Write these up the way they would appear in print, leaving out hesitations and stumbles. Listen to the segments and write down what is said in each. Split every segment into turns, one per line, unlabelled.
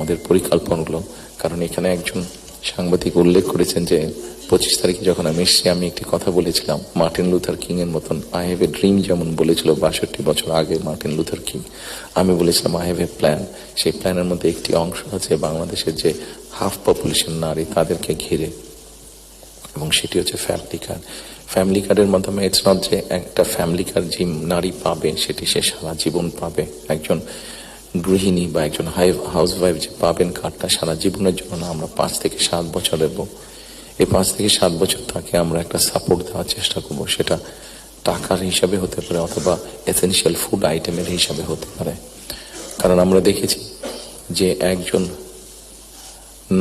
আমাদের পরিকল্পনাগুলো। কারণ এখানে একজন সাংবাদিক উল্লেখ করেছেন যে 25 তারিখে যখন আমি এসেছি আমি একটি কথা বলেছিলাম মার্টিন লুথার কিং এর মতন আই হ্যাভ এ ড্রিম, যেমন বলেছিল 62 বছর আগে মার্টিন লুথার কিং। আমি বলেছিলাম আই হ্যাভ এ প্ল্যান। সেই প্ল্যানের মধ্যে একটি অংশ আছে বাংলাদেশের যে হাফ পপুলেশন নারী তাদেরকে ঘিরে, এবং সেটি হচ্ছে ফ্যামিলি কার্ড। ফ্যামিলি কার্ডের মাধ্যমে ইটস নট যে একটা ফ্যামিলি কার্ড যে নারী পাবে সেটি সে সারা জীবন পাবে। একজন গৃহিণী বা একজন হাউস ওয়াইফ যে পাবেন কার্ডটা সারা জীবনের জন্য না, আমরা 5 থেকে 7 বছর দেব। এই 5 থেকে 7 বছর তাকে আমরা একটা সাপোর্ট দেওয়ার চেষ্টা করব। সেটা টাকার হিসাবে হতে পারে অথবা এসেনশিয়াল ফুড আইটেমের হিসাবে হতে পারে। কারণ আমরা দেখেছি যে একজন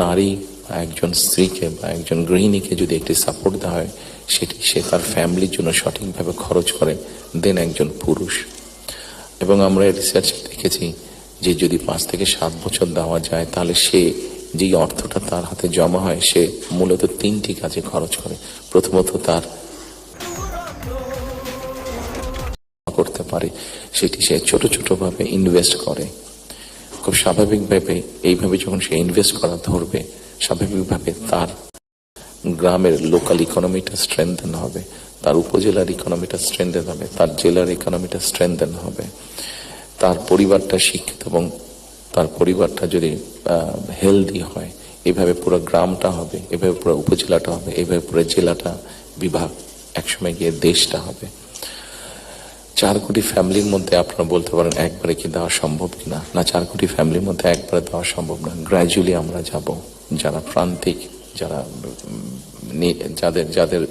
নারী বা একজন স্ত্রীকে বা একজন গৃহিণীকে যদি একটি সাপোর্ট দেওয়া হয় সেটি সে তার ফ্যামিলির জন্য সঠিকভাবে খরচ করে দেন একজন পুরুষ। এবং আমরা রিসার্চে দেখেছি যে যদি 5 থেকে 7 বছর দেওয়া যায় তাহলে সে যেই অর্থটা তার হাতে জমা হয় সে মূলত 3টি কাজে খরচ করে। প্রথমত তার করতে পারে, সেটি সে ছোট ছোট ভাবে ইনভেস্ট করে। খুব স্বাভাবিকভাবে এইভাবে যখন সে ইনভেস্ট করা ধরবে, স্বাভাবিকভাবে তার গ্রামের লোকাল ইকোনমিটা স্ট্রেংথেন হবে, তার উপজেলার ইকোনমিটা স্ট্রেংথেন হবে, তার জেলার ইকোনমিটা স্ট্রেংথেন হবে, তার পরিবারটা শিক্ষিত এবং তার পরিবারটা যদি হেলদি হয়, এভাবে পুরো গ্রামটা হবে, এভাবে পুরো উপজেলাটা হবে, এভাবে পুরো জেলাটা বিভাগ, একসময় গিয়ে দেশটা হবে। 4 কোটি ফ্যামিলির মধ্যে আপনারা বলতে পারেন একবারে কি দেওয়া সম্ভব কিনা? না, 4 কোটি ফ্যামিলির মধ্যে একবারে দেওয়া সম্ভব না। গ্র্যাজুয়ালি আমরা যাব, যারা প্রান্তিক, যারা যাদের যাদের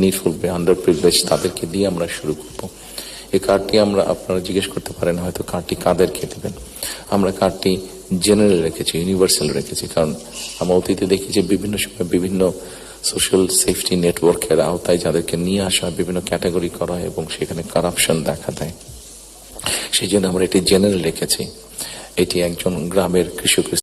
নিডফুল আন্ডার প্রিভিলেজ তাদেরকে দিয়ে আমরা শুরু করব। এই কার্ডটি আমরা আপনারা জিজ্ঞেস করতে পারেন হয়তো কার্ডটি কাদেরকে দেবেন। আমরা কার্ডটি জেনারেল রেখেছি, ইউনিভার্সাল রেখেছি, কারণ আমরা অতীতে দেখি যে বিভিন্ন সময় বিভিন্ন সোশ্যাল সেফটি নেটওয়ার্কের আওতায় যাদেরকে নিয়ে আসা হয় বিভিন্ন ক্যাটাগরি করা হয় এবং সেখানে কারাপশন দেখা দেয়। সেই জন্য আমরা এটি জেনারেল রেখেছি। এটি একজন গ্রামের কৃষক